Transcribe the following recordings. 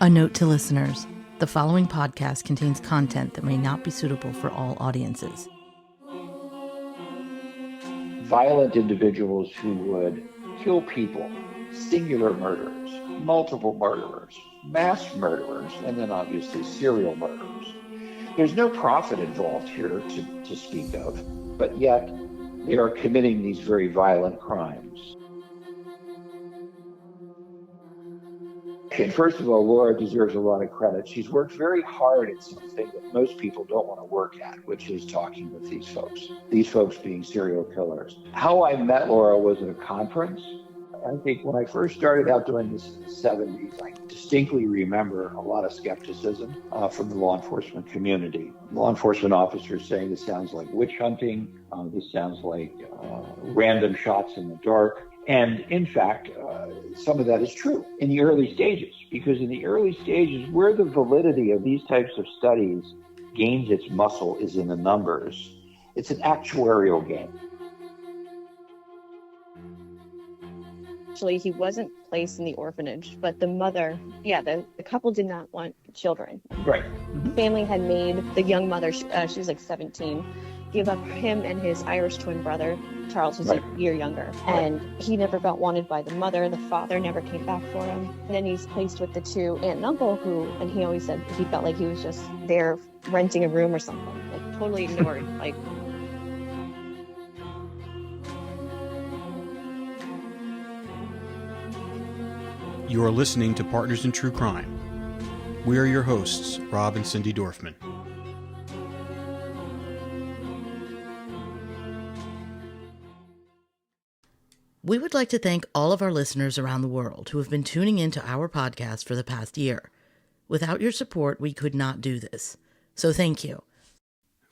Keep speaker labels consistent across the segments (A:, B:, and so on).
A: A note to listeners, the following podcast contains content that may not be suitable for all audiences.
B: Violent individuals who would kill people, singular murderers, multiple murderers, mass murderers, and then obviously serial murderers. There's no profit involved here to speak of, but yet they are committing these very violent crimes. And first of all, Laura deserves a lot of credit. She's worked very hard at something that most people don't want to work at, which is talking with these folks being serial killers. How I met Laura was at a conference. I think when I first started out doing this in the 70s, I distinctly remember a lot of skepticism from the law enforcement community. Law enforcement officers saying this sounds like witch hunting, this sounds like random shots in the dark. And in fact, some of that is true in the early stages, because in the early stages, where the validity of these types of studies gains its muscle is in the numbers. It's an actuarial game.
C: Actually, he wasn't placed in the orphanage, but the mother, the couple did not want children.
B: Right.
C: The family had made the young mother, she was like 17, give up him and his Irish twin brother. Charles was a year younger, and he never felt wanted by the mother. The father never came back for him. And then he's placed with the two aunt and uncle and he always said he felt like he was just there renting a room or something, like totally ignored.
D: You are listening to Partners in True Crime. We are your hosts, Rob and Cindy Dorfman.
A: We would like to thank all of our listeners around the world who have been tuning into our podcast for the past year. Without your support, we could not do this. So thank you.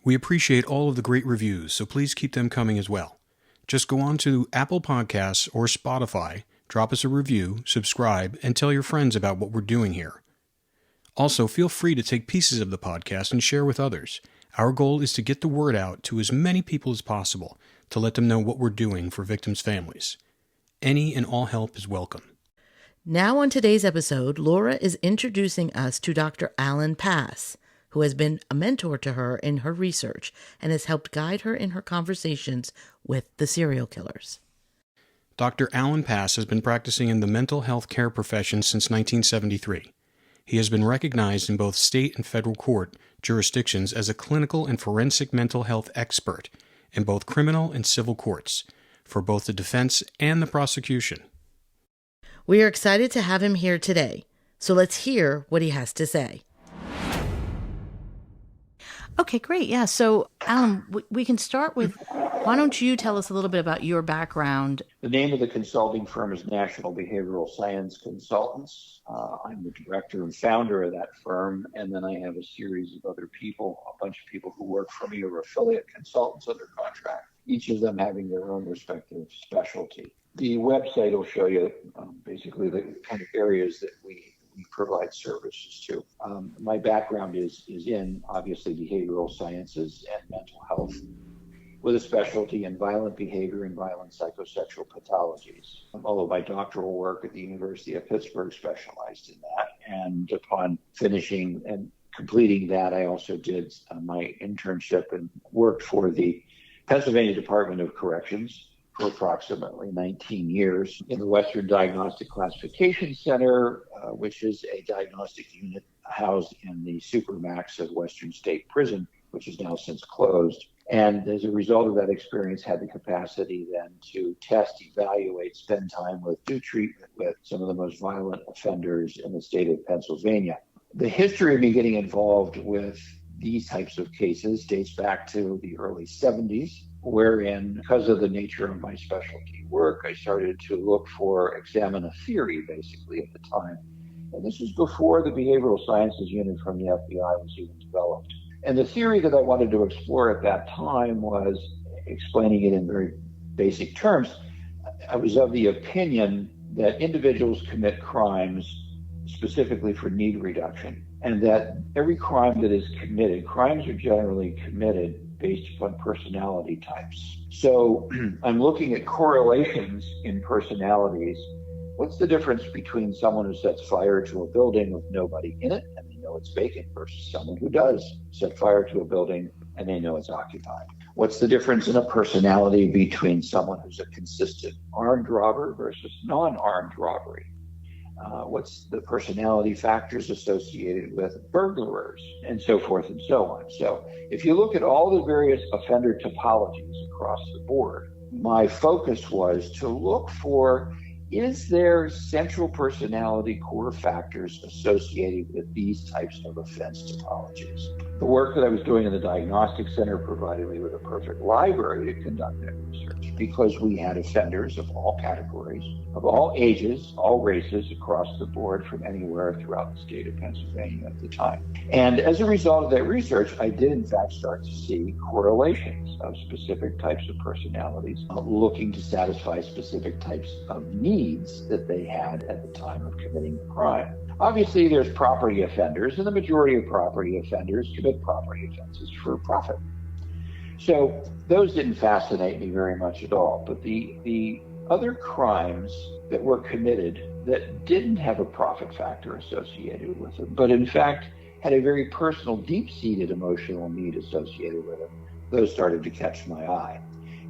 D: We appreciate all of the great reviews, so please keep them coming as well. Just go on to Apple Podcasts or Spotify, drop us a review, subscribe, and tell your friends about what we're doing here. Also, feel free to take pieces of the podcast and share with others. Our goal is to get the word out to as many people as possible to let them know what we're doing for victims' families. Any and all help is welcome.
A: Now on today's episode, Laura is introducing us to Dr. Allan Pass, who has been a mentor to her in her research and has helped guide her in her conversations with the serial killers.
D: Dr. Allan Pass has been practicing in the mental health care profession since 1973. He has been recognized in both state and federal court jurisdictions as a clinical and forensic mental health expert in both criminal and civil courts, for both the defense and the prosecution.
A: We are excited to have him here today, so let's hear what he has to say. Okay, great. Yeah, so Allan, we can start with, why don't you tell us a little bit about your background?
B: The name of the consulting firm is National Behavioral Science Consultants. I'm the director and founder of that firm, and then I have a series of other people, a bunch of people who work for me, or affiliate consultants under contract, each of them having their own respective specialty. The website will show you basically the kind of areas that we provide services to. My background is in, obviously, behavioral sciences and mental health, with a specialty in violent behavior and violent psychosexual pathologies. Although my doctoral work at the University of Pittsburgh specialized in that. And upon finishing and completing that, I also did my internship and worked for the Pennsylvania Department of Corrections for approximately 19 years in the Western Diagnostic Classification Center, which is a diagnostic unit housed in the Supermax of Western State Prison, which is now since closed. And as a result of that experience, had the capacity then to test, evaluate, spend time with, do treatment with some of the most violent offenders in the state of Pennsylvania. The history of me getting involved with these types of cases dates back to the early 70s, wherein, because of the nature of my specialty work, I started to examine a theory, basically, at the time. And this was before the behavioral sciences unit from the FBI was even developed. And the theory that I wanted to explore at that time was, explaining it in very basic terms, I was of the opinion that individuals commit crimes specifically for need reduction, and that every crime that is committed, crimes are generally committed based upon personality types. So I'm looking at correlations in personalities What's the difference between someone who sets fire to a building with nobody in it and they know it's vacant versus someone who does set fire to a building and they know it's occupied? What's the difference in a personality between someone who's a consistent armed robber versus non-armed robbery? What's the personality factors associated with burglars, and so forth and so on. So if you look at all the various offender topologies across the board, my focus was to look for, is there central personality core factors associated with these types of offense topologies? The work that I was doing in the Diagnostic Center provided me with a perfect library to conduct that research, because we had offenders of all categories, of all ages, all races across the board from anywhere throughout the state of Pennsylvania at the time. And as a result of that research, I did in fact start to see correlations of specific types of personalities looking to satisfy specific types of needs that they had at the time of committing the crime. Obviously, there's property offenders, and the majority of property offenders commit property offenses for profit. So those didn't fascinate me very much at all. But the other crimes that were committed that didn't have a profit factor associated with them, but in fact had a very personal, deep-seated emotional need associated with them, those started to catch my eye.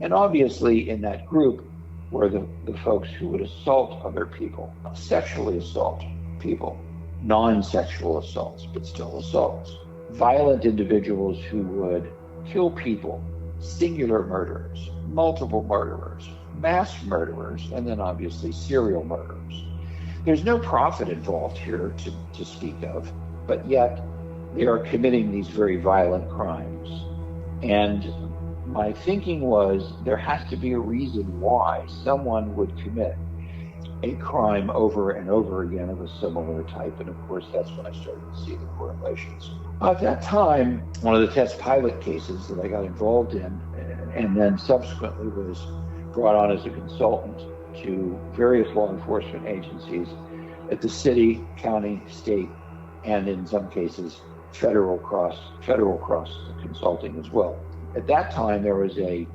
B: And obviously in that group were the folks who would assault other people, sexually assault people, non-sexual assaults, but still assaults. Violent individuals who would kill people, singular murderers, multiple murderers, mass murderers, and then obviously serial murderers. There's no profit involved here to speak of, but yet they are committing these very violent crimes. And my thinking was there has to be a reason why someone would commit a crime over and over again of a similar type. And of course, that's when I started to see the correlations. At that time, one of the test pilot cases that I got involved in and then subsequently was brought on as a consultant to various law enforcement agencies at the city, county, state, and in some cases, federal cross consulting as well. At that time, there was a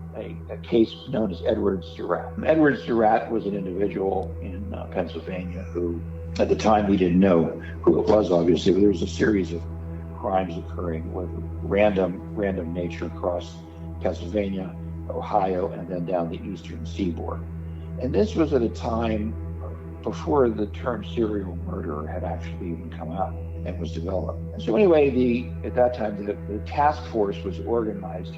B: case known as Edward Surratt. Edward Surratt was an individual in Pennsylvania who, at the time, we didn't know who it was, obviously, but there was a series of crimes occurring with random nature across Pennsylvania, Ohio, and then down the eastern seaboard. And this was at a time before the term serial murderer had actually even come out and was developed. And so anyway, at that time, the task force was organized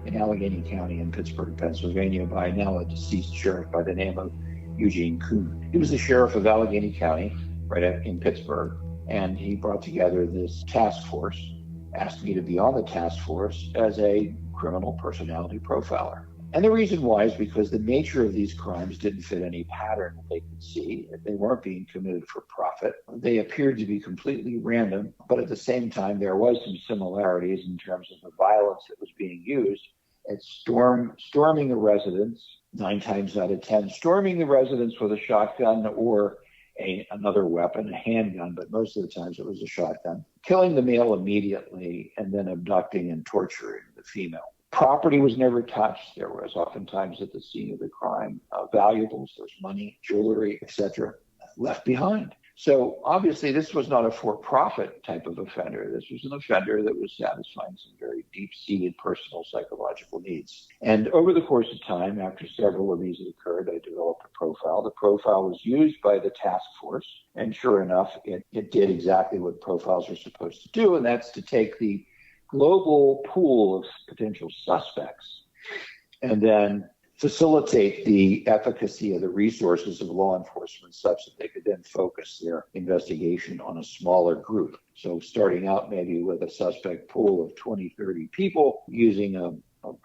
B: in Allegheny County in Pittsburgh, Pennsylvania, by now a deceased sheriff by the name of Eugene Kuhn. He was the sheriff of Allegheny County, right in Pittsburgh, and he brought together this task force, asked me to be on the task force as a criminal personality profiler. And the reason why is because the nature of these crimes didn't fit any pattern that they could see. They weren't being committed for profit. They appeared to be completely random, but at the same time, there was some similarities in terms of the violence that was being used. It's storming a residence, 9 times out of 10, storming the residence with a shotgun or another weapon, a handgun, but most of the times it was a shotgun, killing the male immediately, and then abducting and torturing the female. Property was never touched. There was oftentimes at the scene of the crime valuables, there's money, jewelry, etc., left behind. So obviously this was not a for-profit type of offender. This was an offender that was satisfying some very deep-seated personal psychological needs. And over the course of time, after several of these had occurred, I developed a profile. The profile was used by the task force, and sure enough, it did exactly what profiles are supposed to do, and that's to take the global pool of potential suspects and then facilitate the efficacy of the resources of law enforcement such that they could then focus their investigation on a smaller group. So starting out maybe with a suspect pool of 20, 30 people, using a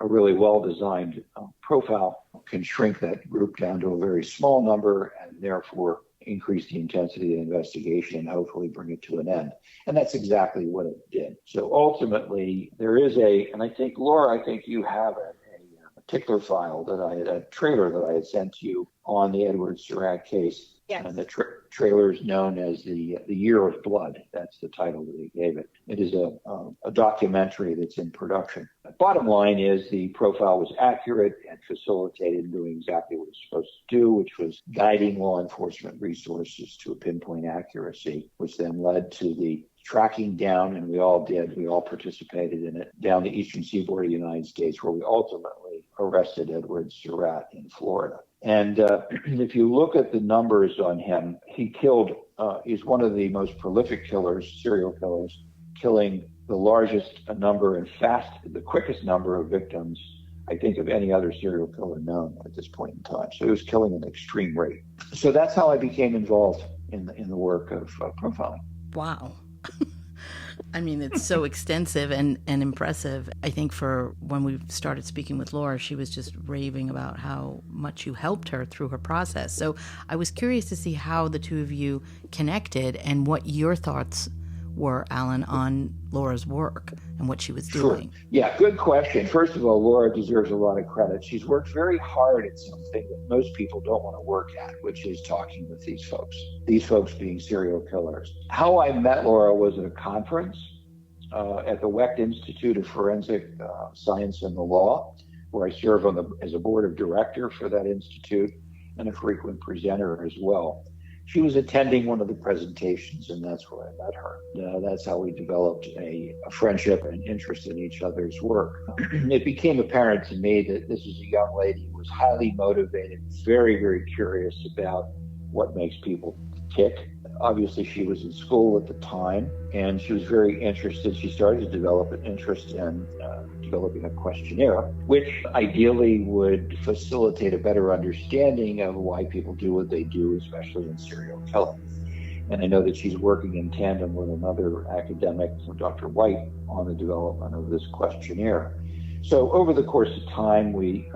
B: really well-designed profile can shrink that group down to a very small number and therefore increase the intensity of the investigation and hopefully bring it to an end. And that's exactly what it did. So ultimately, there is and I think, Laura, you have a particular file a trailer that I had sent to you on the Edward Surratt case.
C: Yes.
B: And the trailer is known as the Year of Blood. That's the title that they gave it. It is a documentary that's in production. The bottom line is the profile was accurate and facilitated in doing exactly what it's supposed to do, which was guiding law enforcement resources to a pinpoint accuracy, which then led to the tracking down, and we all participated in it, down the eastern seaboard of the United States, where we ultimately arrested Edward Surratt in Florida. And if you look at the numbers on him, he's one of the most prolific serial killers, killing the largest number and the quickest number of victims, I think, of any other serial killer known at this point in time. So he was killing at an extreme rate. So that's how I became involved in the work of profiling.
A: Wow. I mean, it's so extensive and impressive. I think for when we started speaking with Laura, she was just raving about how much you helped her through her process. So I was curious to see how the two of you connected and what your thoughts were, Allan, on Laura's work and what she was doing.
B: Sure. Yeah, good question. First of all, Laura deserves a lot of credit. She's worked very hard at something that most people don't want to work at, which is talking with these folks being serial killers. How I met Laura was at a conference at the Wecht Institute of Forensic Science and the Law, where I serve as a board of director for that institute and a frequent presenter as well. She was attending one of the presentations, and that's where I met her. That's how we developed a friendship and interest in each other's work. It became apparent to me that this is a young lady who was highly motivated, very, very curious about what makes people tick. Obviously, she was in school at the time, and she was very interested. She started to develop an interest in developing a questionnaire, which ideally would facilitate a better understanding of why people do what they do, especially in serial killing. And I know that she's working in tandem with another academic, Dr. White, on the development of this questionnaire. So over the course of time, we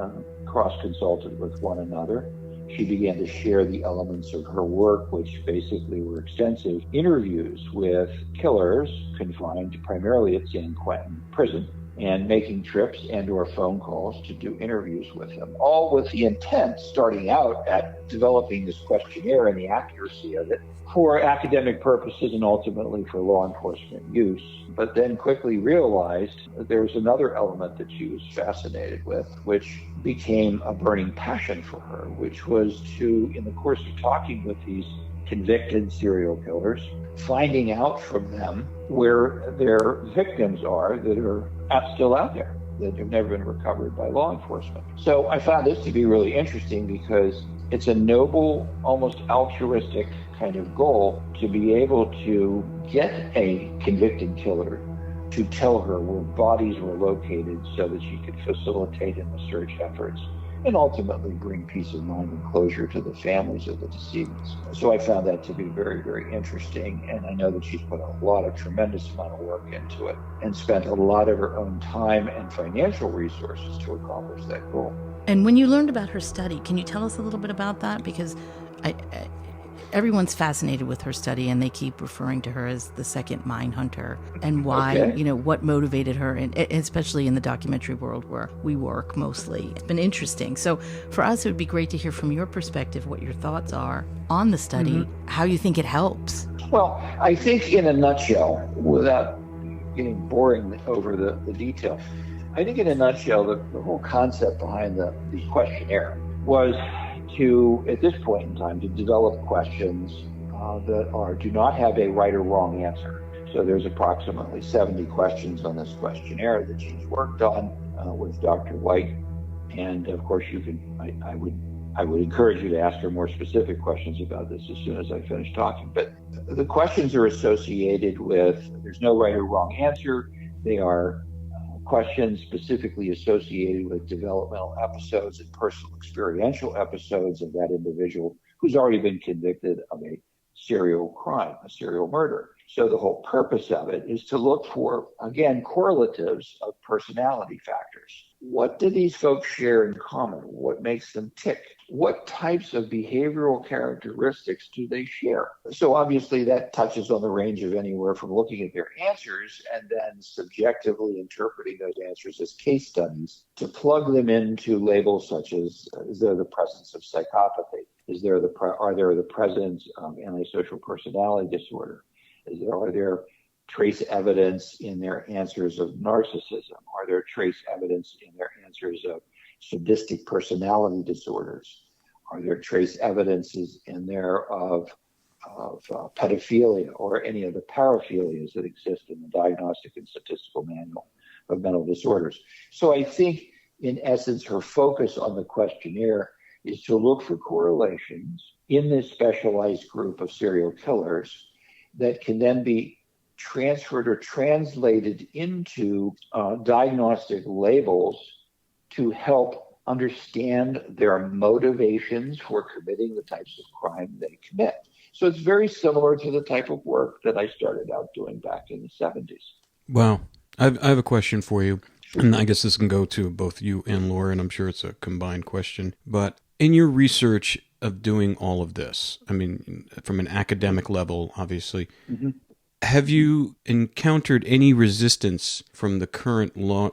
B: cross-consulted with one another. She began to share the elements of her work, which basically were extensive interviews with killers confined primarily at San Quentin prison, and making trips and or phone calls to do interviews with them, all with the intent, starting out, at developing this questionnaire and the accuracy of it for academic purposes and ultimately for law enforcement use, but then quickly realized that there was another element that she was fascinated with, which became a burning passion for her, which was to, in the course of talking with these convicted serial killers, finding out from them where their victims are that are still out there, that have never been recovered by law enforcement. So I found this to be really interesting because it's a noble, almost altruistic kind of goal to be able to get a convicted killer to tell her where bodies were located so that she could facilitate in the search efforts and ultimately bring peace of mind and closure to the families of the decedents. So I found that to be very, very interesting, and I know that she's put a tremendous amount of work into it and spent a lot of her own time and financial resources to accomplish that goal.
A: And when you learned about her study, can you tell us a little bit about that? Because everyone's fascinated with her study, and they keep referring to her as the second mine hunter, and why, what motivated her, and especially in the documentary world where we work mostly. It's been interesting. So for us, it would be great to hear from your perspective what your thoughts are on the study, how you think it helps.
B: Well, I think in a nutshell, without getting boring over the detail, I think in a nutshell, the whole concept behind the questionnaire was to, at this point in time, to develop questions that do not have a right or wrong answer. So there's approximately 70 questions on this questionnaire that she's worked on with Dr. White. And of course, I would encourage you to ask her more specific questions about this as soon as I finish talking. But the questions are associated with, there's no right or wrong answer. They are questions specifically associated with developmental episodes and personal experiential episodes of that individual who's already been convicted of a serial crime, a serial murder. So the whole purpose of it is to look for, again, correlatives of personality factors. what do these folks share in common? What makes them tick? What types of behavioral characteristics do they share? So obviously that touches on the range of anywhere from looking at their answers and then subjectively interpreting those answers as case studies to plug them into labels such as, is there the presence of psychopathy? Are there the presence of antisocial personality disorder? Are there trace evidence in their answers of narcissism? Are there trace evidence in their answers of sadistic personality disorders? Are there trace evidences in there of pedophilia or any of the paraphilias that exist in the Diagnostic and Statistical Manual of Mental Disorders? So I think, in essence, her focus on the questionnaire is to look for correlations in this specialized group of serial killers that can then be transferred or translated into diagnostic labels to help understand their motivations for committing the types of crime they commit. So it's very similar to the type of work that I started out doing back in the 70s.
D: Wow. I have a question for you, and I guess this can go to both you and Laura, and I'm sure it's a combined question. But in your research of doing all of this, I mean, from an academic level, obviously, have you encountered any resistance from the current law,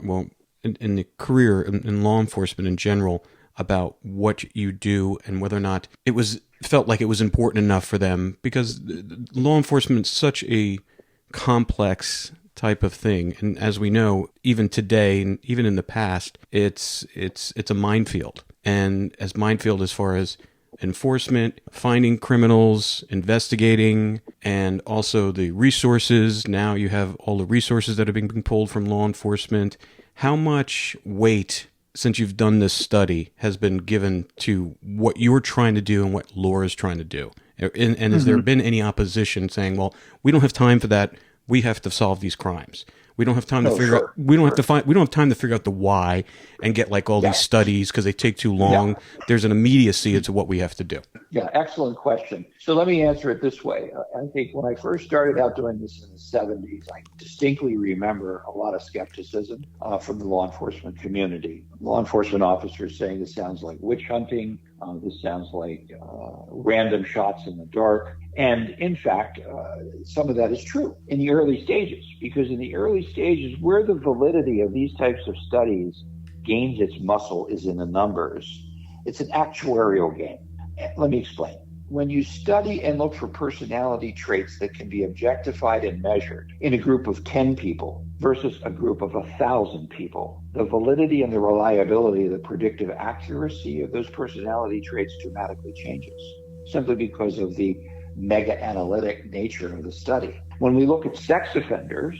D: in the career in law enforcement in general, about what you do and whether or not it felt like it was important enough for them? Because law enforcement is such a complex type of thing, and as we know, even today and even in the past, it's a minefield, and as minefield as far as enforcement, finding criminals, investigating, and also the resources. Now you have all the resources that are being pulled from law enforcement. How much weight, since you've done this study, has been given to what you're trying to do and what Laura's trying to do? And has there been any opposition saying, well, we don't have time for that. We have to solve these crimes. We don't have time to figure out. We don't have time to figure out the why and get like all these studies because they take too long. There's an immediacy to what we have to do.
B: Yeah, excellent question. So let me answer it this way. I think when I first started out doing this in the 70s, I distinctly remember a lot of skepticism from the law enforcement community. Law enforcement officers saying this sounds like witch hunting. This sounds like random shots in the dark. And in fact, some of that is true in the early stages, because in the early stages, where the validity of these types of studies gains its muscle is in the numbers. It's an actuarial game. Let me explain. When you study and look for personality traits that can be objectified and measured in a group of 10 people versus a group of 1,000 people, the validity and the reliability, the predictive accuracy of those personality traits dramatically changes, simply because of the mega-analytic nature of the study. When we look at sex offenders,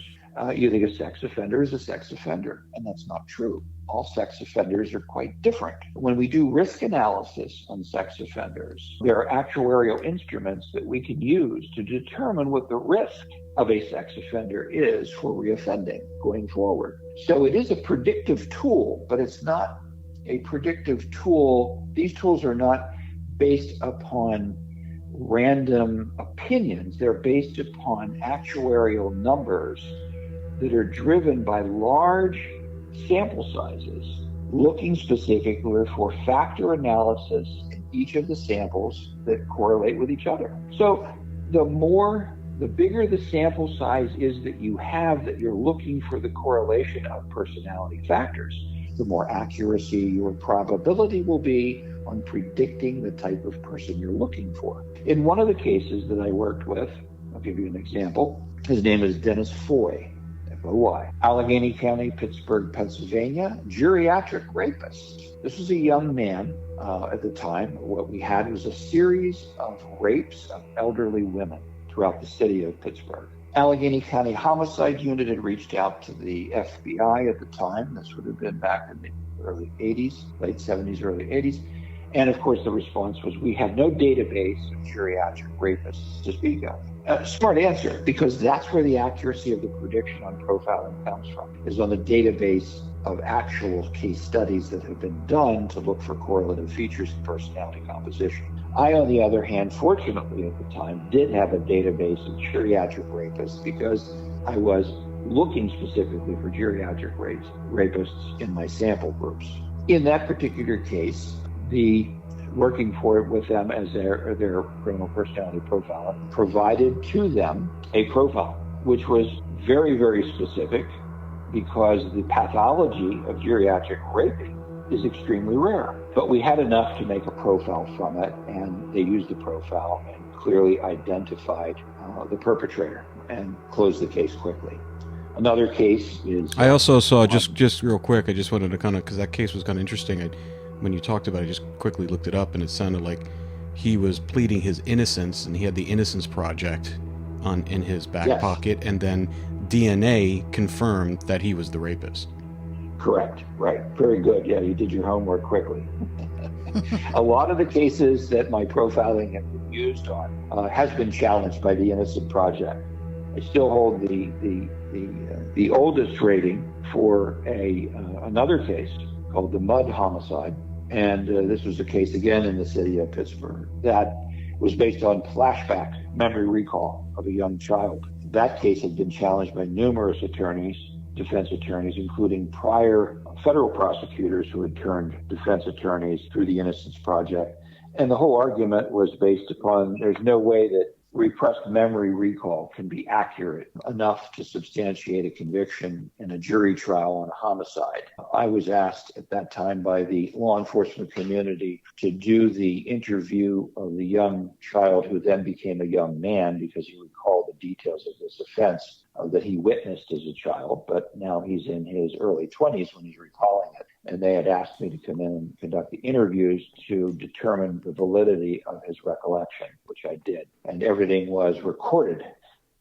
B: you think a sex offender is a sex offender, and that's not true. All sex offenders are quite different. When we do risk analysis on sex offenders, there are actuarial instruments that we can use to determine what the risk of a sex offender is for reoffending going forward. So it is a predictive tool, but it's not a predictive tool. These tools are not based upon random opinions. They're based upon actuarial numbers that are driven by large sample sizes, looking specifically for factor analysis in each of the samples that correlate with each other. So the bigger the sample size is that you have, that you're looking for the correlation of personality factors, the more accuracy your probability will be on predicting the type of person you're looking for. In one of the cases that I worked with, I'll give you an example. His name is Dennis Foy. F-O-Y. Allegheny County, Pittsburgh, Pennsylvania, geriatric rapist. This was a young man at the time. What we had was a series of rapes of elderly women throughout the city of Pittsburgh. Allegheny County Homicide Unit had reached out to the FBI at the time. This would have been back in the early 80s, late 70s, early 80s. And of course, the response was, we have no database of geriatric rapists to speak of. Smart answer, because that's where the accuracy of the prediction on profiling comes from, is on the database of actual case studies that have been done to look for correlative features in personality composition. I, on the other hand, fortunately at the time, did have a database of geriatric rapists because I was looking specifically for geriatric rapists in my sample groups. In that particular case, working with them as their criminal personality profiler provided to them a profile, which was very, very specific because the pathology of geriatric raping is extremely rare. But we had enough to make a profile from it, and they used the profile and clearly identified the perpetrator and closed the case quickly. Another case is...
D: I also saw, just real quick, I just wanted to because that case was kind of interesting. When you talked about it, I just quickly looked it up, and it sounded like he was pleading his innocence, and he had the Innocence Project in his back pocket, and then DNA confirmed that he was the rapist.
B: Correct. Right. Very good. Yeah, you did your homework quickly. A lot of the cases that my profiling has been used on has been challenged by the Innocence Project. I still hold the oldest rating for another case called the Mudd homicide. And this was a case, again, in the city of Pittsburgh that was based on flashback memory recall of a young child. That case had been challenged by numerous defense attorneys, including prior federal prosecutors who had turned defense attorneys through the Innocence Project. And the whole argument was based upon there's no way that repressed memory recall can be accurate enough to substantiate a conviction in a jury trial on a homicide. I was asked at that time by the law enforcement community to do the interview of the young child who then became a young man, because he recalled the details of this offense that he witnessed as a child, but now he's in his early 20s when he's recalling it. And they had asked me to come in and conduct the interviews to determine the validity of his recollection, which I did. And everything was recorded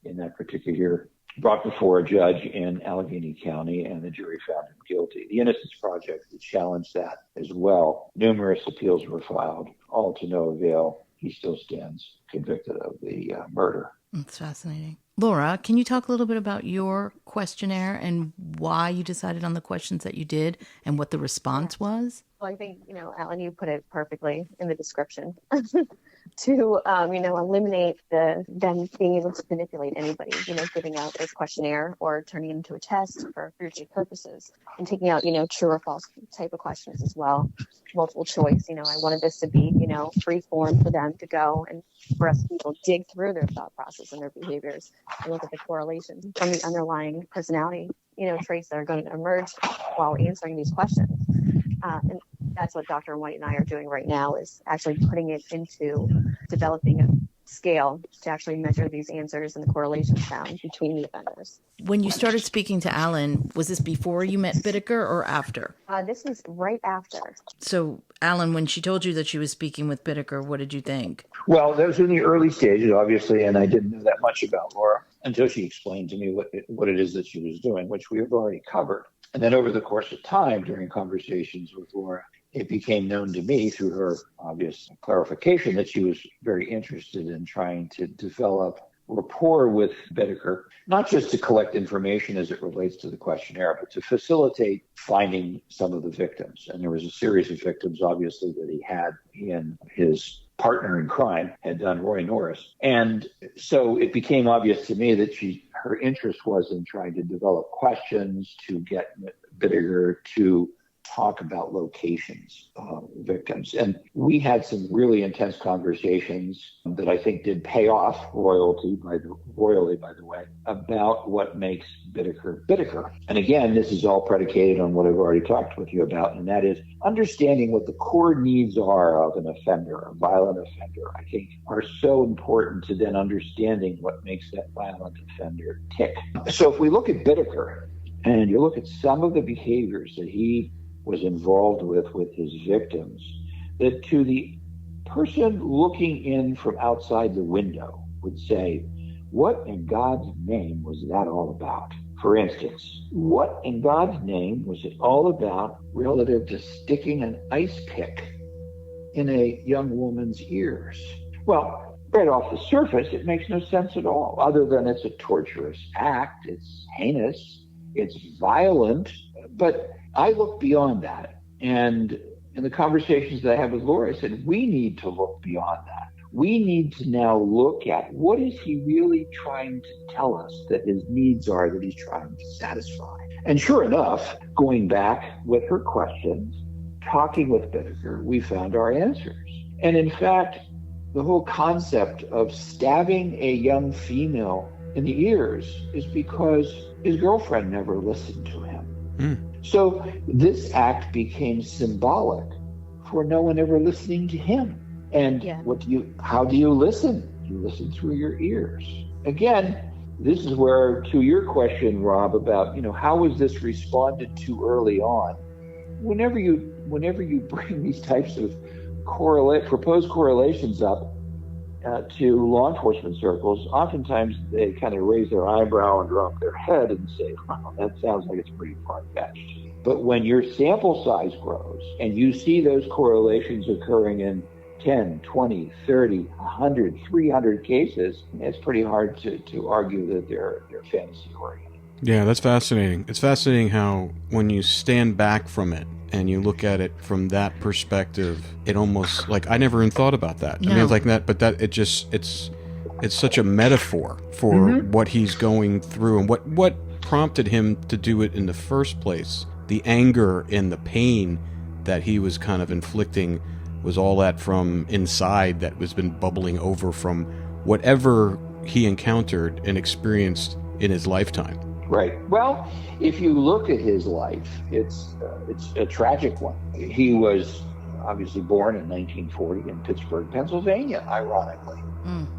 B: in that particular, brought before a judge in Allegheny County, and the jury found him guilty. The Innocence Project challenged that as well. Numerous appeals were filed, all to no avail. He still stands convicted of the murder.
A: That's fascinating. Laura, can you talk a little bit about your questionnaire and why you decided on the questions that you did and what the response was?
C: Well, I think, Allan, you put it perfectly in the description. To, eliminate them being able to manipulate anybody, giving out this questionnaire or turning it into a test for future purposes, and taking out, true or false type of questions as well, multiple choice. I wanted this to be, free form for them to go and for us people dig through their thought process and their behaviors and look at the correlations from the underlying personality, traits that are going to emerge while answering these questions. And that's what Dr. White and I are doing right now, is actually putting it into developing a scale to actually measure these answers and the correlations found between the offenders.
A: When you started speaking to Allan, was this before you met Bittaker or after?
C: This was right after.
A: So, Allan, when she told you that she was speaking with Bittaker, what did you think?
B: Well, that was in the early stages, obviously, and I didn't know that much about Laura until she explained to me what it is that she was doing, which we have already covered. And then over the course of time, during conversations with Laura, it became known to me through her obvious clarification that she was very interested in trying to develop rapport with Bittaker, not just to collect information as it relates to the questionnaire, but to facilitate finding some of the victims. And there was a series of victims, obviously, that he had in his partner in crime had done, Roy Norris. And so it became obvious to me that her interest was in trying to develop questions to get Bittaker to talk about locations of victims. And we had some really intense conversations that I think did pay off royally, by the way, about what makes Bittaker. And again, this is all predicated on what I've already talked with you about, and that is understanding what the core needs are of an offender, a violent offender, I think are so important to then understanding what makes that violent offender tick. So if we look at Bittaker and you look at some of the behaviors that he was involved with his victims, that to the person looking in from outside the window would say, what in God's name was that all about? For instance, what in God's name was it all about relative to sticking an ice pick in a young woman's ears? Well, right off the surface, it makes no sense at all, other than it's a torturous act, it's heinous, it's violent. But I look beyond that. And in the conversations that I had with Laura, I said, we need to look beyond that. we need to now look at what is he really trying to tell us that his needs are that he's trying to satisfy. And sure enough, going back with her questions, talking with Bittaker, we found our answers. And in fact, the whole concept of stabbing a young female in the ears is because his girlfriend never listened to him. So this act became symbolic for no one ever listening to him. And how do you listen? You listen through your ears. Again, this is where, to your question, Rob, about, how was this responded to early on? Whenever you bring these types of proposed correlations up to law enforcement circles, oftentimes they kind of raise their eyebrow and drop their head and say, wow, that sounds like it's pretty far-fetched. But when your sample size grows and you see those correlations occurring in 10, 20, 30, 100, 300 cases, it's pretty hard to argue that they're fantasy-oriented.
D: Yeah, that's fascinating. It's fascinating how when you stand back from it and you look at it from that perspective, it almost, like, I never even thought about that.
A: No.
D: I mean, it's like that, but that it's such a metaphor for what he's going through and what prompted him to do it in the first place. The anger and the pain that he was kind of inflicting was all that from inside that was been bubbling over from whatever he encountered and experienced in his lifetime.
B: Right. Well, if you look at his life, it's a tragic one. He was obviously born in 1940 in Pittsburgh, Pennsylvania, ironically.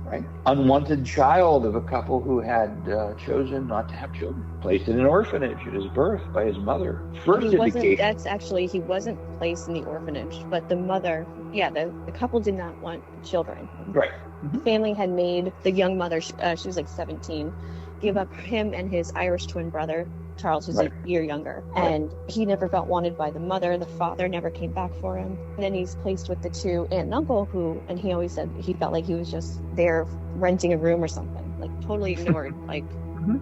B: Right? Unwanted child of a couple who had chosen not to have children. Placed in an orphanage at his birth by his mother. First indication.
C: He wasn't placed in the orphanage, but the mother, the couple did not want children.
B: Right.
C: The family had made the young mother, she was like 17, give up him and his Irish twin brother, Charles, who's a year younger. And he never felt wanted by the mother. The father never came back for him. And then he's placed with the two aunt and uncle and he always said he felt like he was just there renting a room or something, like totally ignored, like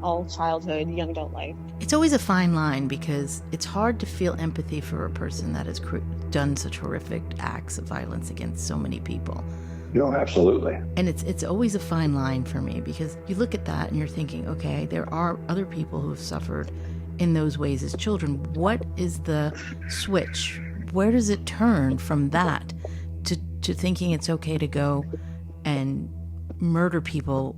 C: all childhood, young adult life.
A: It's always a fine line because it's hard to feel empathy for a person that has done such horrific acts of violence against so many people.
B: No, absolutely.
A: And it's always a fine line for me because you look at that and you're thinking, okay, there are other people who have suffered in those ways as children. What is the switch? Where does it turn from that to thinking it's okay to go and murder people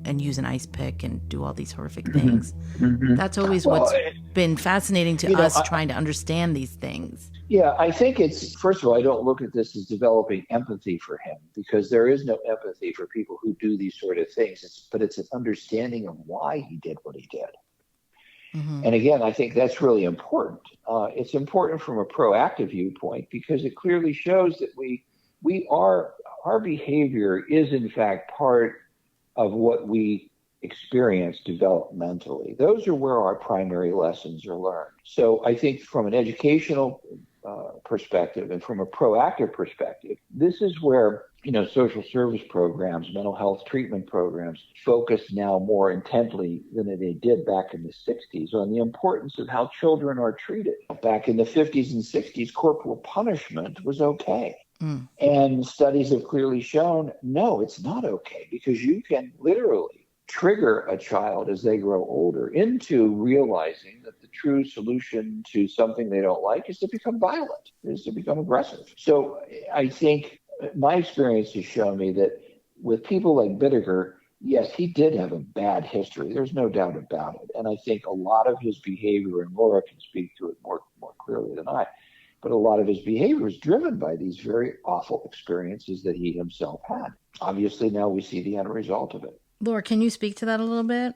A: and use an ice pick and do all these horrific things? That's always what's been fascinating to us, trying to understand these things.
B: Yeah, I think first of all, I don't look at this as developing empathy for him because there is no empathy for people who do these sort of things. But it's an understanding of why he did what he did. And again, I think that's really important. It's important from a proactive viewpoint because it clearly shows that our behavior is in fact part of what we experience developmentally. Those are where our primary lessons are learned. So I think from an educational perspective and from a proactive perspective, this is where social service programs, mental health treatment programs focus now more intently than they did back in the 60s on the importance of how children are treated. Back in the 50s and 60s, corporal punishment was okay. And studies have clearly shown, no, it's not okay because you can literally trigger a child as they grow older into realizing that the true solution to something they don't like is to become violent, is to become aggressive. So I think my experience has shown me that with people like Bittaker, yes, he did have a bad history. There's no doubt about it. And I think a lot of his behavior, and Laura can speak to it more clearly than I, but a lot of his behavior is driven by these very awful experiences that he himself had. Obviously, now we see the end result of it.
A: Laura, can you speak to that a little bit?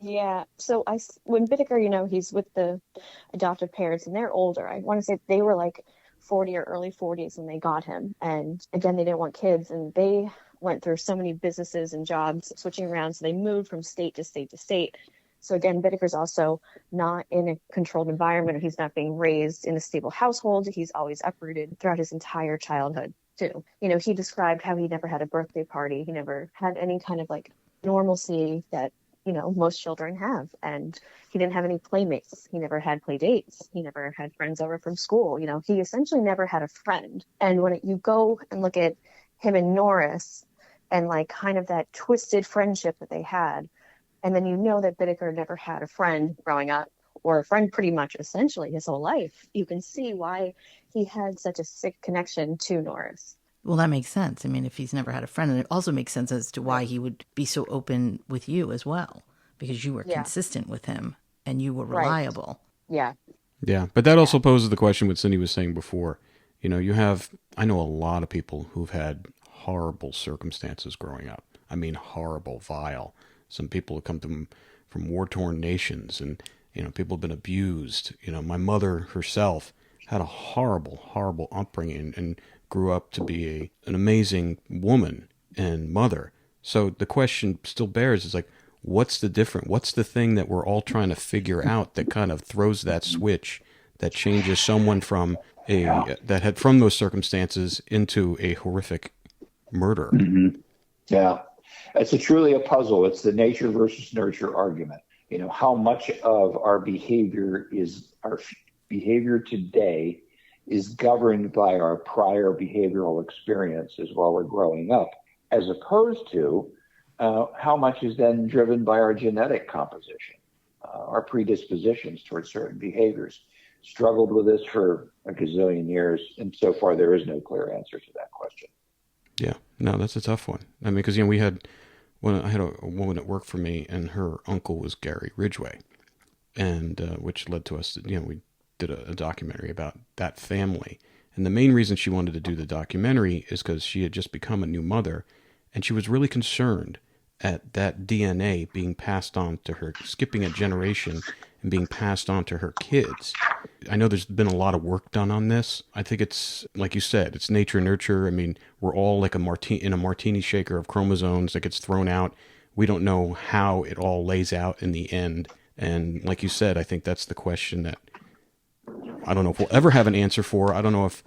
C: Yeah. So when Bittaker, he's with the adoptive parents and they're older. I want to say they were like 40 or early 40s when they got him. And again, they didn't want kids and they went through so many businesses and jobs switching around. So they moved from state to state to state. So again, Bittaker's also not in a controlled environment. He's not being raised in a stable household. He's always uprooted throughout his entire childhood too. He described how he never had a birthday party. He never had any kind of like normalcy that, most children have. And he didn't have any playmates. He never had play dates. He never had friends over from school. He essentially never had a friend. And when you go and look at him and Norris, and like kind of that twisted friendship that they had. And then you know that Bittaker never had a friend growing up, or a friend pretty much essentially his whole life. You can see why he had such a sick connection to Norris.
A: Well, that makes sense. I mean, if he's never had a friend, and it also makes sense as to why he would be so open with you as well, because you were consistent with him and you were reliable.
C: Yeah.
D: Yeah, but that also poses the question what Cindy was saying before. You know, I know a lot of people who've had horrible circumstances growing up. I mean, horrible, vile. Some people have come from war-torn nations, and, you know, people have been abused. You know, my mother herself had a horrible, horrible upbringing and grew up to be an amazing woman and mother. So the question still bears is like, what's the difference? What's the thing that we're all trying to figure out that kind of throws that switch that changes someone from from those circumstances into a horrific murder?
B: Mm-hmm. Yeah, it's truly a puzzle. It's the nature versus nurture argument. You know, how much of our behavior today is governed by our prior behavioral experiences while we're growing up, as opposed to how much is then driven by our genetic composition, our predispositions towards certain behaviors. Struggled with this for a gazillion years, and so far there is no clear answer to that question.
D: Yeah, no, that's a tough one. I mean, because, you know, I had a woman that worked for me, and her uncle was Gary Ridgway, and which led to us, you know, we did a documentary about that family. And the main reason she wanted to do the documentary is because she had just become a new mother, and she was really concerned at that DNA being passed on to her, skipping a generation and being passed on to her kids. I know there's been a lot of work done on this. I think it's, like you said, it's nature nurture. I mean, we're all like in a martini shaker of chromosomes that gets thrown out. We don't know how it all lays out in the end. And like you said, I think that's the question that I don't know if we'll ever have an answer for. I don't know if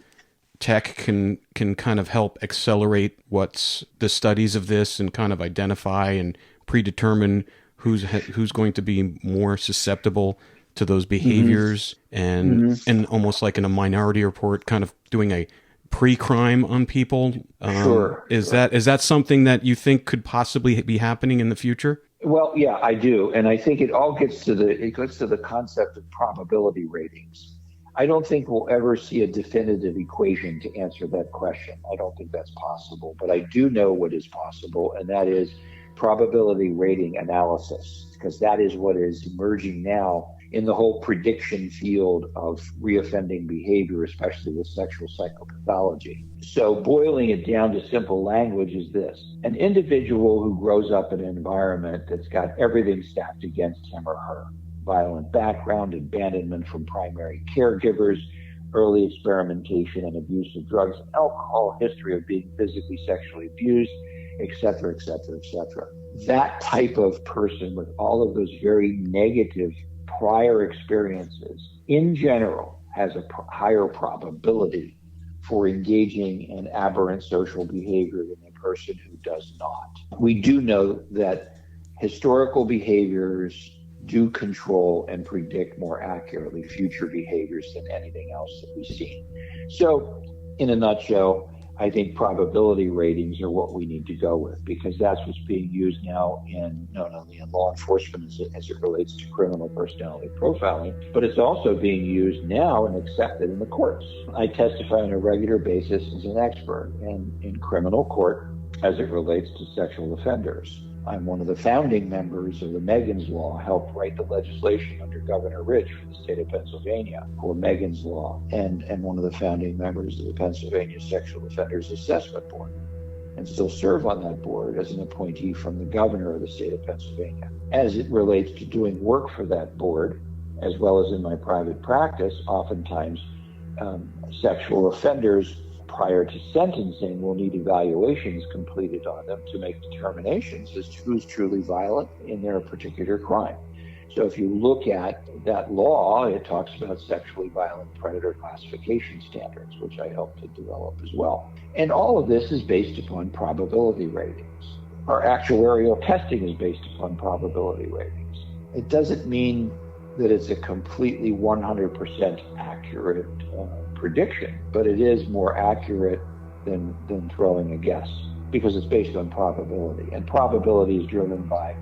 D: tech can kind of help accelerate what's the studies of this and kind of identify and predetermine who's going to be more susceptible to those behaviors, and almost like in a Minority Report, kind of doing a pre-crime on people. Is that something that you think could possibly be happening in the future?
B: Well, yeah, I do, and I think it all gets to the concept of probability ratings. I don't think we'll ever see a definitive equation to answer that question. I don't think that's possible, but I do know what is possible, and that is probability rating analysis, because that is what is emerging now in the whole prediction field of reoffending behavior, especially with sexual psychopathology. So boiling it down to simple language is this: an individual who grows up in an environment that's got everything stacked against him or her, violent background, abandonment from primary caregivers, early experimentation and abuse of drugs and alcohol, history of being physically, sexually abused, et cetera, et cetera, et cetera. That type of person with all of those very negative prior experiences, in general, has a higher probability for engaging in aberrant social behavior than a person who does not. We do know that historical behaviors do control and predict more accurately future behaviors than anything else that we've seen. So, in a nutshell, I think probability ratings are what we need to go with, because that's what's being used now not only in law enforcement as it relates to criminal personality profiling, but it's also being used now and accepted in the courts. I testify on a regular basis as an expert in criminal court as it relates to sexual offenders. I'm one of the founding members of the Megan's Law, helped write the legislation under Governor Ridge for the state of Pennsylvania for Megan's Law, and one of the founding members of the Pennsylvania Sexual Offenders Assessment Board, and still serve on that board as an appointee from the governor of the state of Pennsylvania. As it relates to doing work for that board, as well as in my private practice, oftentimes sexual offenders prior to sentencing will need evaluations completed on them to make determinations as to who's truly violent in their particular crime. So if you look at that law, it talks about sexually violent predator classification standards, which I helped to develop as well. And all of this is based upon probability ratings. Our actuarial testing is based upon probability ratings. It doesn't mean that it's a completely 100% accurate prediction, but it is more accurate than throwing a guess, because it's based on probability. And probability is driven by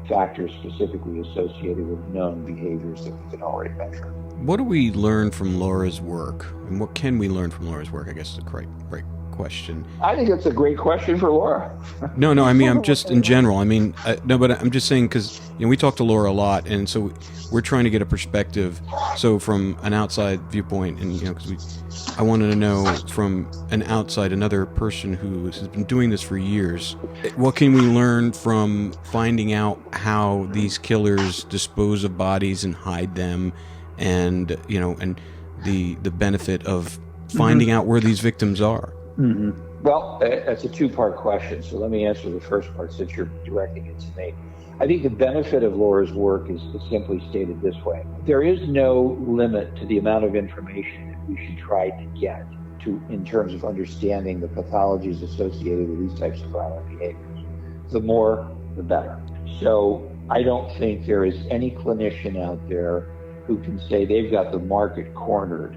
B: factors specifically associated with known behaviors that we can already measure.
D: What do we learn from Laura's work? And what can we learn from Laura's work? I guess is the right question.
B: I think that's a great question for Laura.
D: No, I mean, I'm just in general. I mean, no, but I'm just saying because we talk to Laura a lot, and so we're trying to get a perspective. So from an outside viewpoint, and because I wanted to know from an outside, another person who has been doing this for years, what can we learn from finding out how these killers dispose of bodies and hide them, and and the benefit of finding out where these victims are.
B: Mm-hmm. Well, that's a two-part question. So let me answer the first part since you're directing it to me. I think the benefit of Laura's work is simply stated this way. There is no limit to the amount of information that we should try to get to in terms of understanding the pathologies associated with these types of violent behaviors. The more, the better. So I don't think there is any clinician out there who can say they've got the market cornered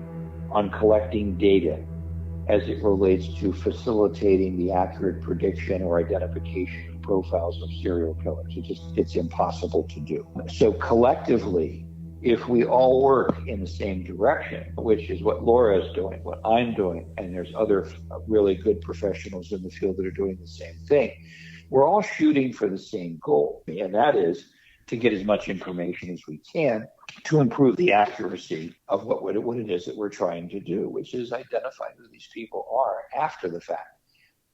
B: on collecting data as it relates to facilitating the accurate prediction or identification of profiles of serial killers. It's impossible to do. So collectively, if we all work in the same direction, which is what Laura is doing, what I'm doing, and there's other really good professionals in the field that are doing the same thing, we're all shooting for the same goal, and that is to get as much information as we can to improve the accuracy of what it is that we're trying to do, which is identify who these people are after the fact.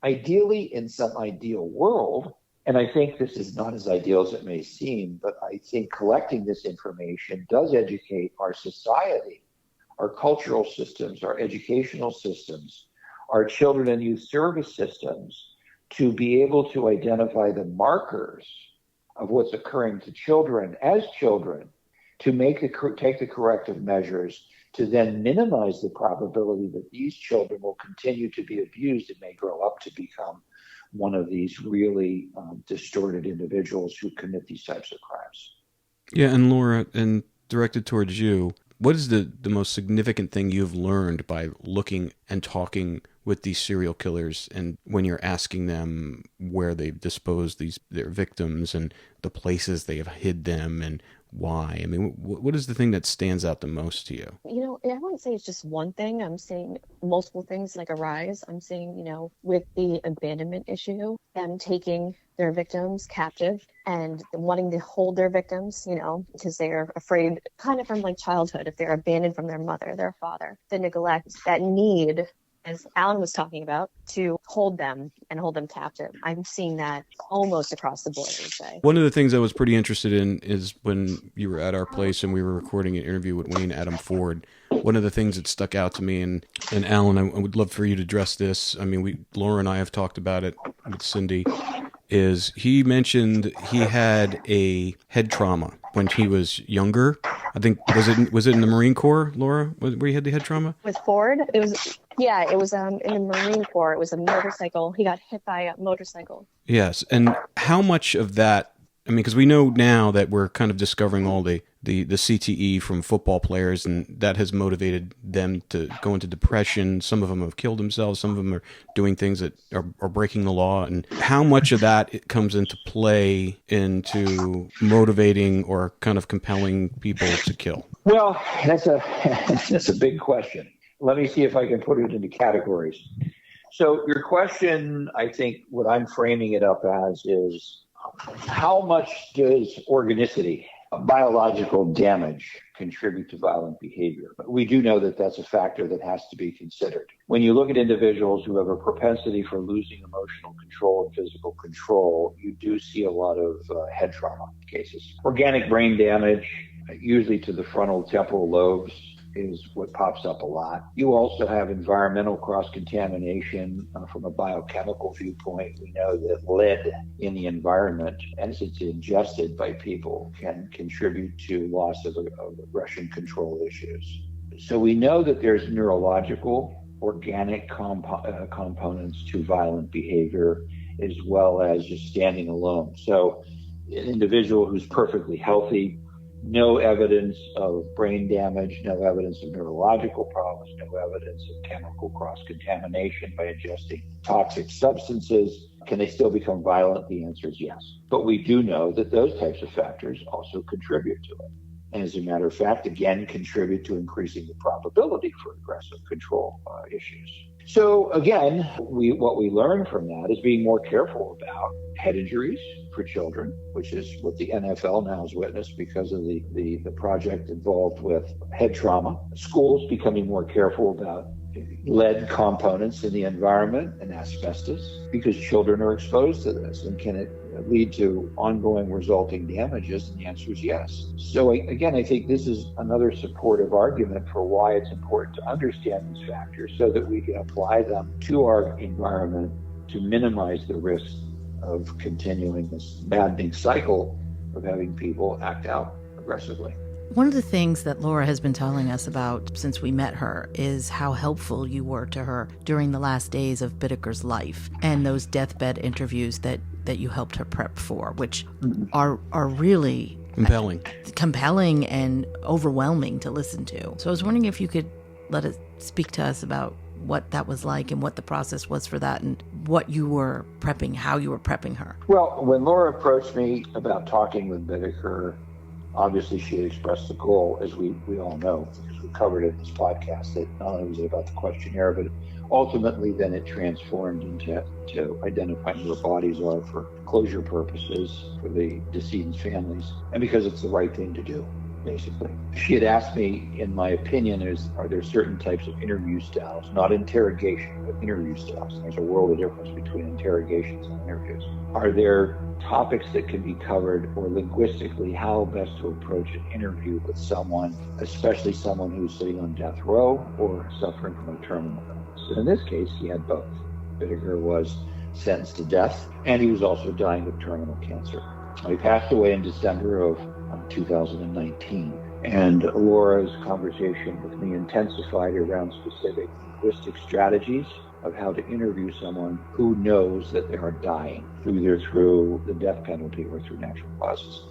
B: Ideally, in some ideal world, and I think this is not as ideal as it may seem, but I think collecting this information does educate our society, our cultural systems, our educational systems, our children and youth service systems to be able to identify the markers of what's occurring to children as children, to take the corrective measures to then minimize the probability that these children will continue to be abused and may grow up to become one of these really distorted individuals who commit these types of crimes.
D: Yeah, and Laura, and directed towards you, what is the most significant thing you've learned by looking and talking with these serial killers, and when you're asking them where they've disposed their victims and the places they have hid them and why? I mean, what is the thing that stands out the most to you?
C: I wouldn't say it's just one thing. I'm seeing multiple things like arise. I'm seeing, with the abandonment issue, them taking their victims captive and wanting to hold their victims, because they're afraid kind of from like childhood, if they're abandoned from their mother, their father, the neglect, that need, as Allan was talking about, to hold them and hold them captive. I'm seeing that almost across the board, I would say.
D: One of the things I was pretty interested in is when you were at our place and we were recording an interview with Wayne Adam Ford. One of the things that stuck out to me, and Allan, I would love for you to address this. I mean, Laura and I have talked about it with Cindy, is he mentioned he had a head trauma when he was younger. I think, was it in the Marine Corps, Laura, where he had the head trauma?
C: With Ford, it was in the Marine Corps. It was a motorcycle. He got hit by a motorcycle.
D: Yes, and how much of that, I mean, because we know now that we're kind of discovering all the CTE from football players, and that has motivated them to go into depression. Some of them have killed themselves. Some of them are doing things that are breaking the law. And how much of that comes into play into motivating or kind of compelling people to kill?
B: Well, that's a big question. Let me see if I can put it into categories. So your question, I think what I'm framing it up as is, how much does organicity, biological damage, contribute to violent behavior? But we do know that that's a factor that has to be considered. When you look at individuals who have a propensity for losing emotional control and physical control, you do see a lot of head trauma cases. Organic brain damage, usually to the frontal temporal lobes, is what pops up a lot. You also have environmental cross-contamination from a biochemical viewpoint. We know that lead in the environment, as it's ingested by people, can contribute to loss of aggression control issues. So we know that there's neurological, organic components to violent behavior, as well as just standing alone. So an individual who's perfectly healthy, no evidence of brain damage, no evidence of neurological problems, no evidence of chemical cross-contamination by ingesting toxic substances. Can they still become violent? The answer is yes. But we do know that those types of factors also contribute to it. And as a matter of fact, again, contribute to increasing the probability for aggressive control issues. So again, what we learn from that is being more careful about head injuries for children, which is what the NFL now has witnessed because of the project involved with head trauma. Schools becoming more careful about lead components in the environment and asbestos because children are exposed to this. And can it lead to ongoing resulting damages? And the answer is yes. So again, I think this is another supportive argument for why it's important to understand these factors so that we can apply them to our environment to minimize the risk of continuing this maddening cycle of having people act out aggressively.
A: One of the things that Laura has been telling us about since we met her is how helpful you were to her during the last days of Bittaker's life and those deathbed interviews that you helped her prep for, which are really compelling and overwhelming to listen to. So I was wondering if you could let us speak to us about what that was like and what the process was for that and what you were prepping, how you were prepping her.
B: Well, when Laura approached me about talking with Bittaker, obviously she had expressed the goal, as we all know, because we covered it in this podcast, that not only was it about the questionnaire, but ultimately then it transformed into identifying where bodies are for closure purposes for the decedent's families, and because it's the right thing to do, basically. She had asked me, in my opinion, are there certain types of interview styles, not interrogation, but interview styles. There's a world of difference between interrogations and interviews. Are there topics that can be covered, or linguistically how best to approach an interview with someone, especially someone who's sitting on death row or suffering from a terminal illness? And in this case, he had both. Bittaker was sentenced to death, and he was also dying of terminal cancer. He passed away in December of 2019, and Laura's conversation with me intensified around specific linguistic strategies of how to interview someone who knows that they are dying, either through the death penalty or through natural causes.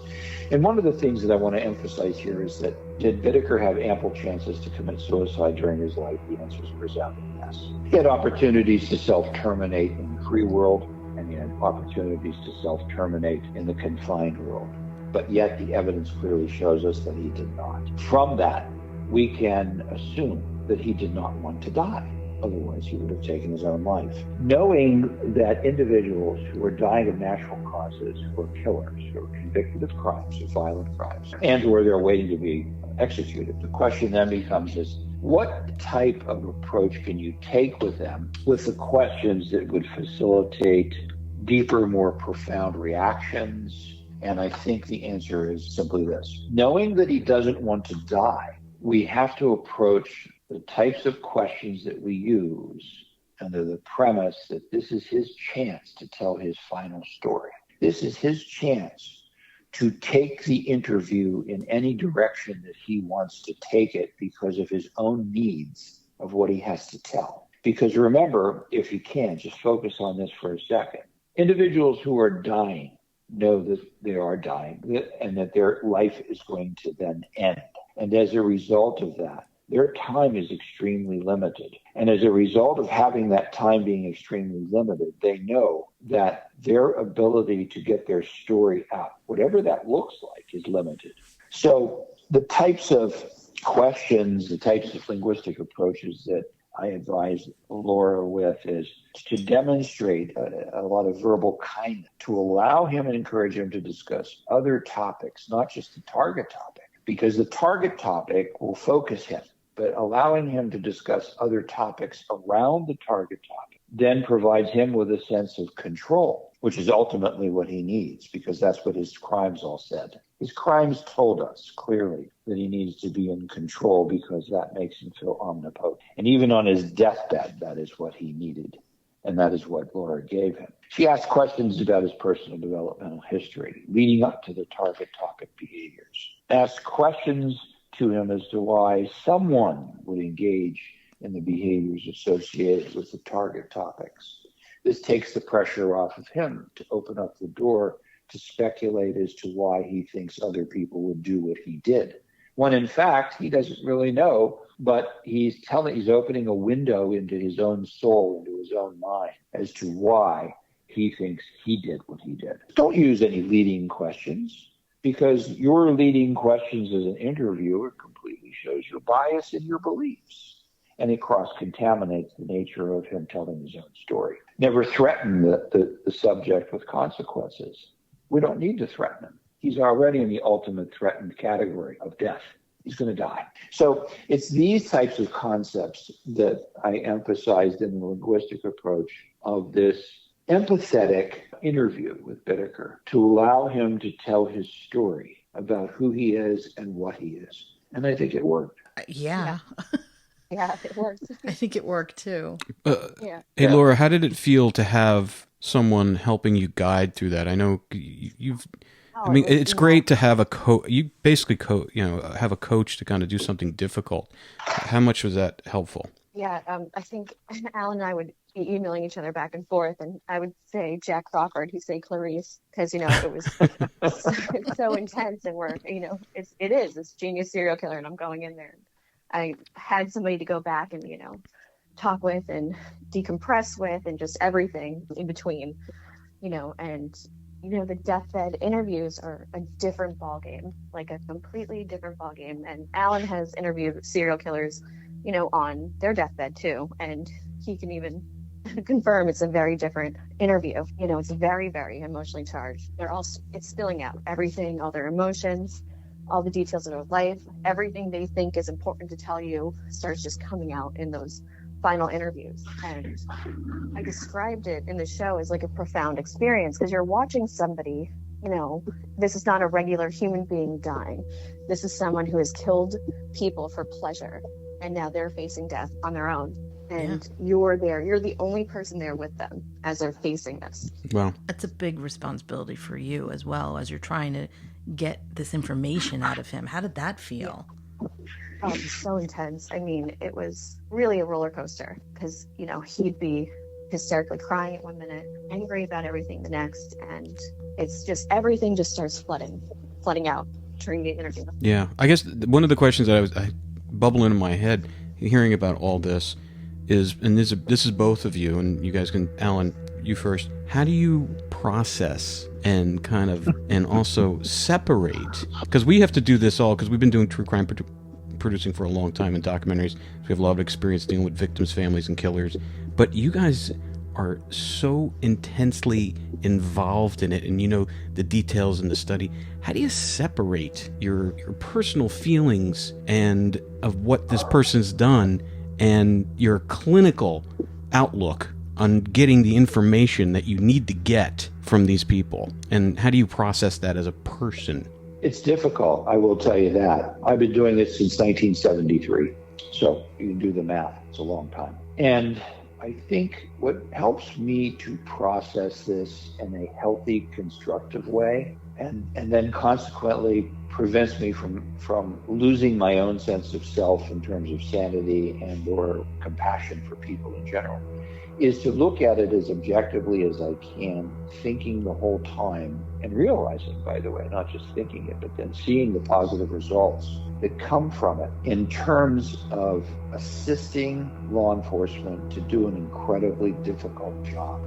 B: And one of the things that I want to emphasize here is that, did Bittaker have ample chances to commit suicide during his life? The answer is a resounding yes. He had opportunities to self-terminate in the free world, and he had opportunities to self-terminate in the confined world. But yet the evidence clearly shows us that he did not. From that, we can assume that he did not want to die. Otherwise, he would have taken his own life. Knowing that individuals who are dying of natural causes, who are killers, who are convicted of crimes, of violent crimes, and who are there waiting to be executed, the question then becomes is, what type of approach can you take with them with the questions that would facilitate deeper, more profound reactions? And I think the answer is simply this. Knowing that he doesn't want to die, we have to approach the types of questions that we use under the premise that this is his chance to tell his final story. This is his chance to take the interview in any direction that he wants to take it because of his own needs of what he has to tell. Because remember, if you can, just focus on this for a second. Individuals who are dying know that they are dying and that their life is going to then end. And as a result of that, their time is extremely limited. And as a result of having that time being extremely limited, they know that their ability to get their story out, whatever that looks like, is limited. So the types of questions, the types of linguistic approaches that I advise Laura with is to demonstrate a lot of verbal kindness, to allow him and encourage him to discuss other topics, not just the target topic, because the target topic will focus him. But allowing him to discuss other topics around the target topic then provides him with a sense of control, which is ultimately what he needs, because that's what his crimes all said. His crimes told us clearly that he needs to be in control because that makes him feel omnipotent. And even on his deathbed, that is what he needed. And that is what Laura gave him. She asked questions about his personal developmental history leading up to the target topic behaviors. Asked questions to him as to why someone would engage in the behaviors associated with the target topics. This takes the pressure off of him to open up the door to speculate as to why he thinks other people would do what he did, when in fact he doesn't really know, but he's opening a window into his own soul, into his own mind, as to why he thinks he did what he did. Don't use any leading questions, because your leading questions as an interviewer completely shows your bias in your beliefs. And it cross-contaminates the nature of him telling his own story. Never threaten the subject with consequences. We don't need to threaten him. He's already in the ultimate threatened category of death. He's going to die. So it's these types of concepts that I emphasized in the linguistic approach of this empathetic interview with Bittaker, to allow him to tell his story about who he is and what he is. And I think it worked.
A: Yeah.
C: Yeah, it worked.
A: I think it worked too.
C: Yeah.
D: Hey, Laura, how did it feel to have someone helping you guide through that? I know you've... I mean, it's great to have a coach. You basically have a coach to kind of do something difficult. How much was that helpful?
C: Yeah, I think Alan and I would be emailing each other back and forth, and I would say Jack Crawford, he'd say Clarice, because it was it's so intense, and it's genius serial killer, and I'm going in there. I had somebody to go back and talk with and decompress with, and just everything in between, and. The deathbed interviews are a different ballgame, like a completely different ballgame. And Alan has interviewed serial killers, on their deathbed too. And he can even confirm it's a very different interview. It's very, very emotionally charged. It's spilling out everything, all their emotions, all the details of their life, everything they think is important to tell you starts just coming out in those final interviews. And I described it in the show as like a profound experience, because you're watching somebody, this is not a regular human being dying. This is someone who has killed people for pleasure, and now they're facing death on their own. And you're there. You're the only person there with them as they're facing this.
D: Wow.
A: That's a big responsibility for you as well, as you're trying to get this information out of him. How did that feel?
C: Oh, it was so intense. I mean, it was really a roller coaster, because, he'd be hysterically crying at one minute, angry about everything the next, and it's just everything just starts flooding out during the interview.
D: Yeah, I guess one of the questions that I bubbling in my head hearing about all this is, and this is both of you, and you guys can, Alan, you first. How do you process and and also separate? Because we have to do this all, because we've been doing true crime producing for a long time in documentaries. So we have a lot of experience dealing with victims, families, and killers. But you guys are so intensely involved in it, and the details in the study. How do you separate your personal feelings and of what this person's done and your clinical outlook on getting the information that you need to get from these people? And how do you process that as a person?
B: It's difficult, I will tell you that. I've been doing this since 1973, so you can do the math. It's a long time. And I think what helps me to process this in a healthy, constructive way, and then consequently prevents me from losing my own sense of self in terms of sanity and or compassion for people in general, is to look at it as objectively as I can, thinking the whole time, and realizing, by the way, not just thinking it, but then seeing the positive results that come from it in terms of assisting law enforcement to do an incredibly difficult job.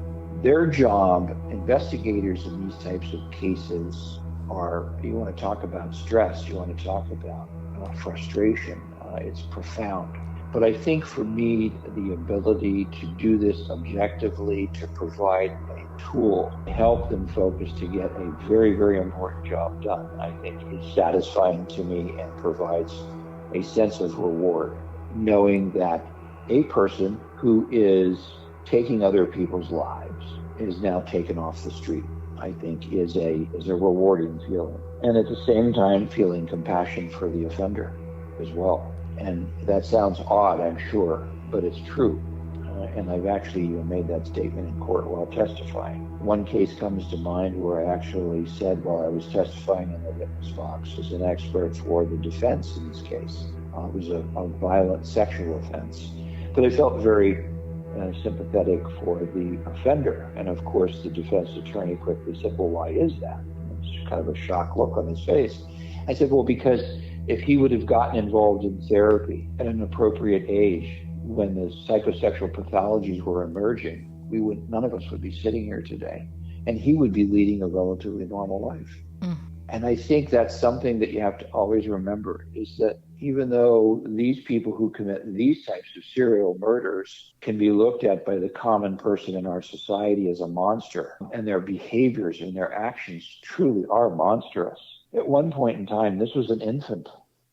B: Their job, investigators in these types of cases, you want to talk about stress, you want to talk about frustration, it's profound. But I think for me, the ability to do this objectively, to provide a tool to help them focus to get a very, very important job done, I think is satisfying to me and provides a sense of reward, knowing that a person who is taking other people's lives is now taken off the street, I think is a rewarding feeling. And at the same time, feeling compassion for the offender as well. And that sounds odd, I'm sure, but it's true. And I've actually made that statement in court while testifying. One case comes to mind where I actually said while I was testifying in the witness box as an expert for the defense in this case. It was a violent sexual offense. But I felt very sympathetic for the offender. And of course, the defense attorney quickly said, well, why is that? And it's kind of a shocked look on his face. I said, well, because if he would have gotten involved in therapy at an appropriate age when the psychosexual pathologies were emerging, none of us would be sitting here today, and he would be leading a relatively normal life. And I think that's something that you have to always remember, is that even though these people who commit these types of serial murders can be looked at by the common person in our society as a monster, and their behaviors and their actions truly are monstrous. At one point in time, this was an infant.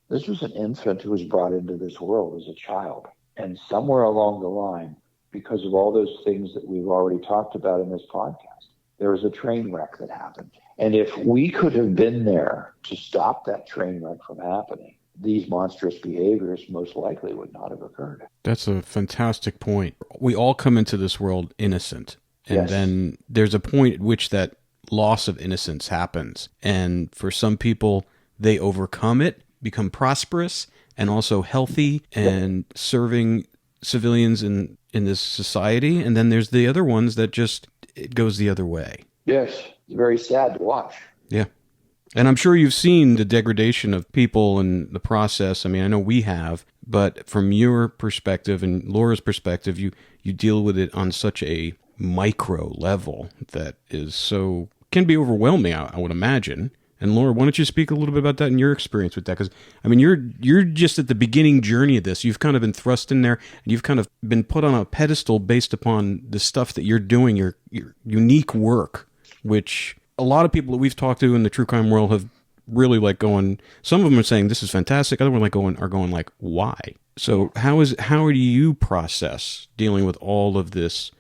B: This was an infant who was brought into this world as a child. And somewhere along the line, because of all those things that we've already talked about in this podcast, there was a train wreck that happened. And if we could have been there to stop that train wreck from happening, these monstrous behaviors most likely would not have occurred.
D: That's a fantastic point. We all come into this world innocent. And then there's a point at which that loss of innocence happens. And for some people, they overcome it, become prosperous, and also healthy and serving civilians in this society. And then there's the other ones that just, it goes the other way.
B: Yes, it's very sad to watch.
D: Yeah. And I'm sure you've seen the degradation of people in the process. I mean, I know we have, but from your perspective and Laura's perspective, you deal with it on such a micro level that can be overwhelming, I would imagine. And Laura, why don't you speak a little bit about that and your experience with that? Because, I mean, you're just at the beginning journey of this. You've kind of been thrust in there, and you've kind of been put on a pedestal based upon the stuff that you're doing, your unique work, which a lot of people that we've talked to in the true crime world have really like going, some of them are saying this is fantastic, other ones are going like, why? So how do you process dealing with all of this,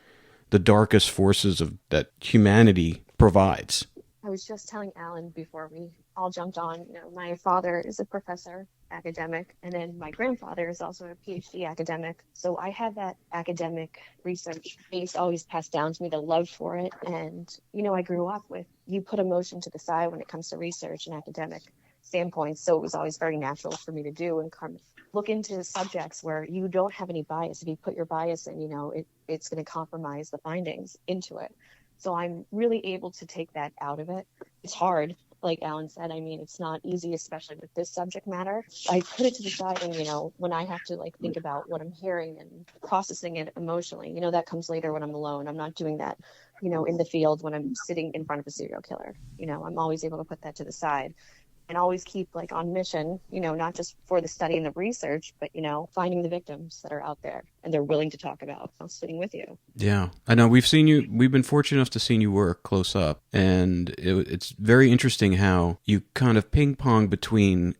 D: the darkest forces that humanity provides?
C: I was just telling Allan before we all jumped on, my father is a professor, academic, and then my grandfather is also a PhD academic. So I had that academic research base always passed down to me, the love for it. And, I grew up with, you put emotion to the side when it comes to research and academic standpoints. So it was always very natural for me to do and kind of look into subjects where you don't have any bias. If you put your bias in, it's going to compromise the findings into it. So I'm really able to take that out of it. It's hard, like Allan said. I mean, it's not easy, especially with this subject matter. I put it to the side, and when I have to think about what I'm hearing and processing it emotionally, that comes later when I'm alone. I'm not doing that, in the field when I'm sitting in front of a serial killer. I'm always able to put that to the side and always keep on mission, not just for the study and the research, but, finding the victims that are out there and they're willing to talk about sitting with you.
D: Yeah, I know we've been fortunate enough to see you work close up, and it's very interesting how you kind of ping pong between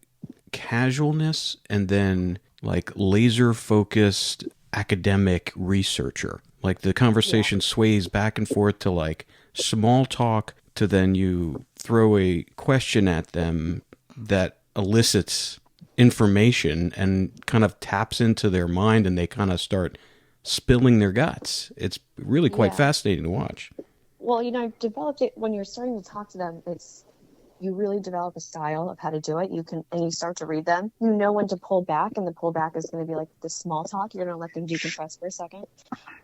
D: casualness and then laser focused academic researcher. The conversation sways back and forth to small talk, to then you throw a question at them that elicits information and kind of taps into their mind, and they kind of start spilling their guts. It's really quite fascinating to watch.
C: Well, I've developed it when you're starting to talk to them. You really develop a style of how to do it. And you start to read them. You know when to pull back, and the pullback is going to be the small talk. You're going to let them decompress for a second,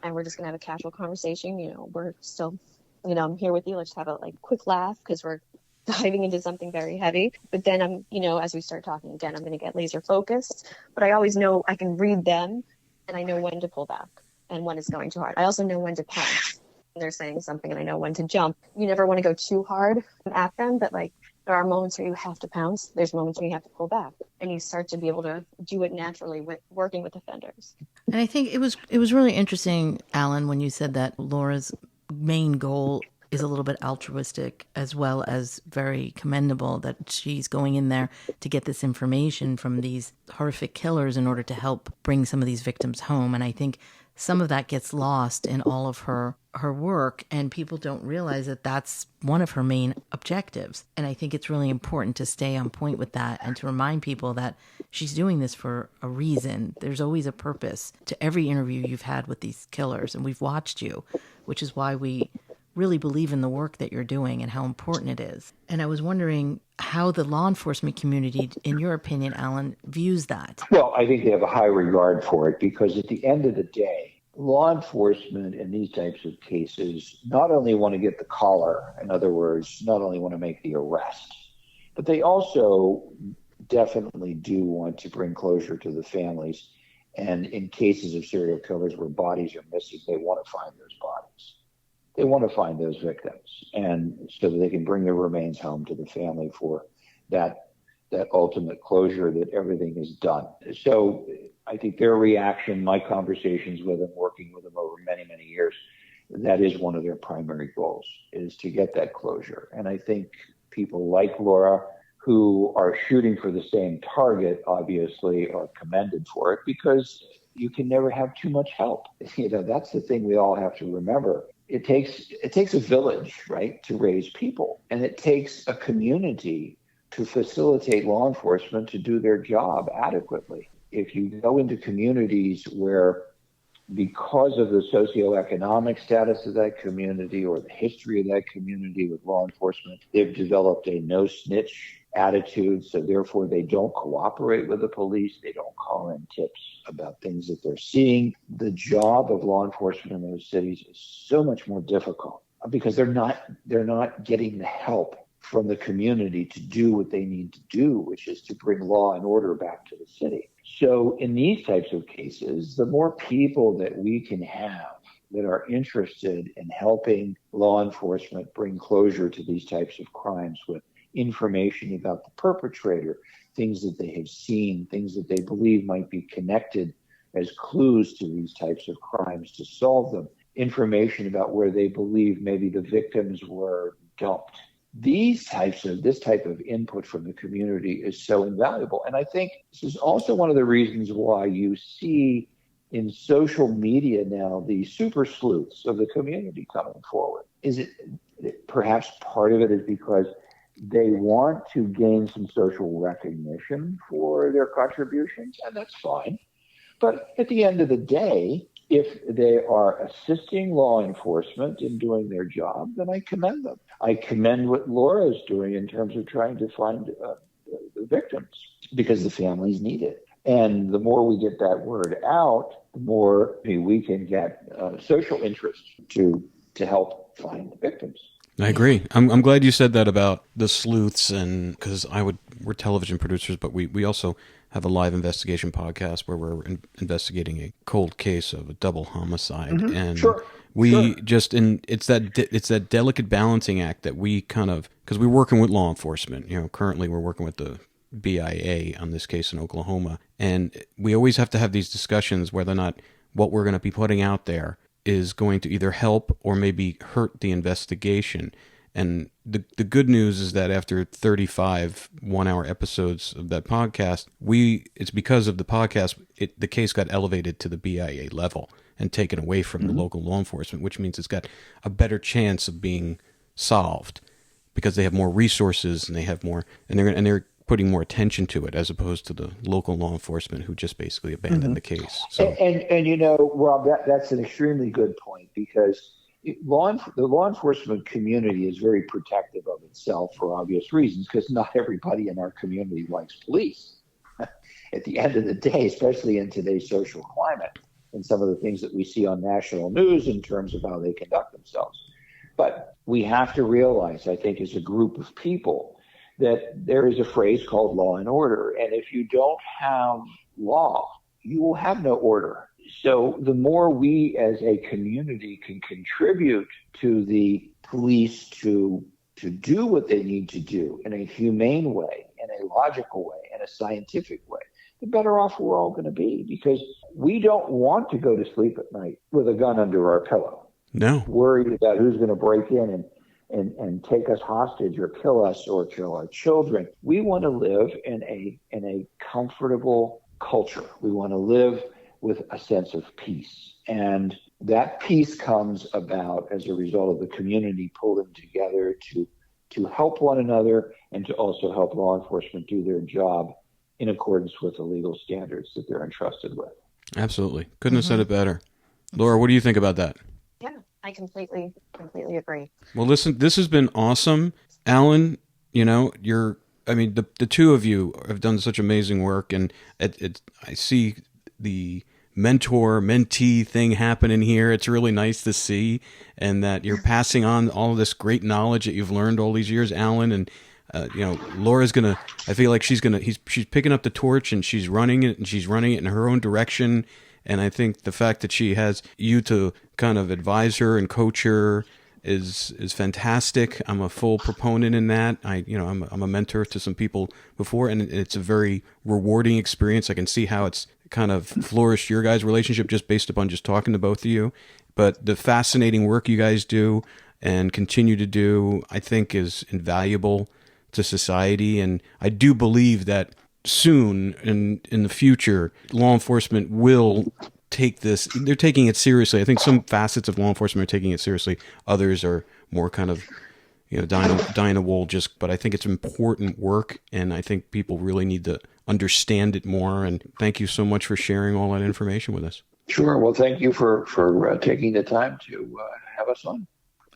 C: and we're just going to have a casual conversation. We're still, I'm here with you. Let's have a quick laugh because we're diving into something very heavy. But then I'm, as we start talking again, I'm going to get laser focused. But I always know I can read them, and I know when to pull back and when it's going too hard. I also know when to pounce when they're saying something, and I know when to jump. You never want to go too hard at them, but there are moments where you have to pounce. There's moments where you have to pull back, and you start to be able to do it naturally with working with offenders.
A: And I think it was really interesting, Allan, when you said that Laura's main goal is a little bit altruistic as well as very commendable, that she's going in there to get this information from these horrific killers in order to help bring some of these victims home. And I think some of that gets lost in all of her work, and people don't realize that that's one of her main objectives. And I think it's really important to stay on point with that and to remind people that she's doing this for a reason. There's always a purpose to every interview you've had with these killers, and we've watched you, which is why we really believe in the work that you're doing and how important it is. And I was wondering how the law enforcement community, in your opinion, Allan, views that.
B: Well, I think they have a high regard for it because at the end of the day, law enforcement in these types of cases not only want to get the collar, in other words, not only want to make the arrest, but they also definitely do want to bring closure to the families. And in cases of serial killers where bodies are missing, they want to find those bodies. they want to find those victims, and so that they can bring their remains home to the family for that ultimate closure that everything is done. So I think their reaction, my conversations with them, working with them over many, many years, that is one of their primary goals, is to get that closure. And I think people like Laura, who are shooting for the same target, obviously are commended for it, because you can never have too much help. That's the thing we all have to remember. It takes a village, right, to raise people. And it takes a community to facilitate law enforcement to do their job adequately. If you go into communities where, because of the socioeconomic status of that community or the history of that community with law enforcement, they've developed a no-snitch attitude, so therefore they don't cooperate with the police, they don't call in tips about things that they're seeing. The job of law enforcement in those cities is so much more difficult because they're not getting the help from the community to do what they need to do, which is to bring law and order back to the city. So in these types of cases, the more people that we can have that are interested in helping law enforcement bring closure to these types of crimes with information about the perpetrator, things that they have seen, things that they believe might be connected as clues to these types of crimes to solve them, information about where they believe maybe the victims were dumped. This type of input from the community is so invaluable. And I think this is also one of the reasons why you see in social media now the super sleuths of the community coming forward. Is it perhaps part of it is because they want to gain some social recognition for their contributions, and that's fine. But at the end of the day, if they are assisting law enforcement in doing their job, then I commend them. I commend what Laura's doing in terms of trying to find the victims, because the families need it. And the more we get that word out, the more we can get social interest to help find the victims.
D: I agree. I'm glad you said that about the sleuths, and because we're television producers, but we also have a live investigation podcast where we're investigating a cold case of a double homicide, and it's that delicate balancing act that we kind of, because we're working with law enforcement. Currently we're working with the BIA on this case in Oklahoma, and we always have to have these discussions whether or not what we're going to be putting out there is going to either help or maybe hurt the investigation. And the good news is that after 35 one-hour episodes of that podcast, it's because of the podcast, the case got elevated to the BIA level and taken away from the local law enforcement, which means it's got a better chance of being solved because they have more resources and they have more, and they're putting more attention to it as opposed to the local law enforcement who just basically abandoned the case. So,
B: and Rob, that's an extremely good point, because the law enforcement community is very protective of itself for obvious reasons, because not everybody in our community likes police. At the end of the day, especially in today's social climate and some of the things that we see on national news in terms of how they conduct themselves. But we have to realize, I think, as a group of people, that there is a phrase called law and order. And if you don't have law, you will have no order. So the more we as a community can contribute to the police to do what they need to do in a humane way, in a logical way, in a scientific way, the better off we're all going to be, because we don't want to go to sleep at night with a gun under our pillow.
D: No.
B: Worried about who's going to break in and take us hostage or kill us or kill our children. We want to live in a comfortable culture. We want to live with a sense of peace. And that peace comes about as a result of the community pulling together to help one another and to also help law enforcement do their job in accordance with the legal standards that they're entrusted with.
D: Absolutely. Couldn't have said it better. Laura, what do you think about that?
C: Yeah, I completely agree.
D: Well, listen, this has been awesome. Allan, the two of you have done such amazing work, and I see the mentor-mentee thing happening here. It's really nice to see, and that you're passing on all of this great knowledge that you've learned all these years, Allan, and Laura's I feel like she's picking up the torch and she's running it in her own direction. And I think the fact that she has you to kind of advise her and coach her is fantastic. I'm a full proponent in that. I'm a mentor to some people before, and it's a very rewarding experience. I can see how it's kind of flourished your guys' relationship just based upon just talking to both of you. But the fascinating work you guys do and continue to do, I think, is invaluable to society. And I do believe that soon in the future, law enforcement will take this. They're taking it seriously. I think some facets of law enforcement are taking it seriously. Others are more kind of, dying a wool but I think it's important work, and I think people really need to understand it more. And thank you so much for sharing all that information with us.
B: Sure. Well, thank you for taking the time to have us on.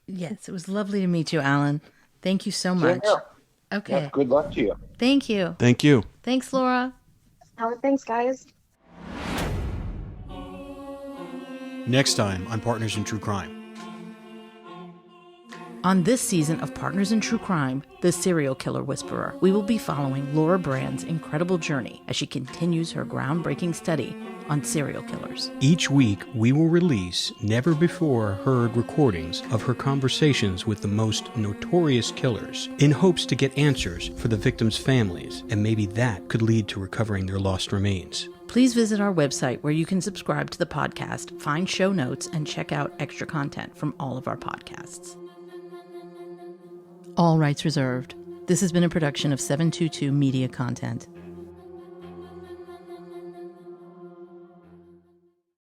A: Yes, it was lovely to meet you, Allan. Thank you so much.
B: Yeah.
A: Okay.
B: Yeah, good luck to you.
A: Thank you.
D: Thank you.
A: Thanks, Laura.
C: Thanks, guys.
D: Next time on Partners in True Crime.
A: On this season of Partners in True Crime, The Serial Killer Whisperer, we will be following Laura Brand's incredible journey as she continues her groundbreaking study on serial killers.
D: Each week, we will release never-before-heard recordings of her conversations with the most notorious killers in hopes to get answers for the victims' families, and maybe that could lead to recovering their lost remains.
A: Please visit our website where you can subscribe to the podcast, find show notes, and check out extra content from all of our podcasts. All rights reserved. This has been a production of 722 Media Content.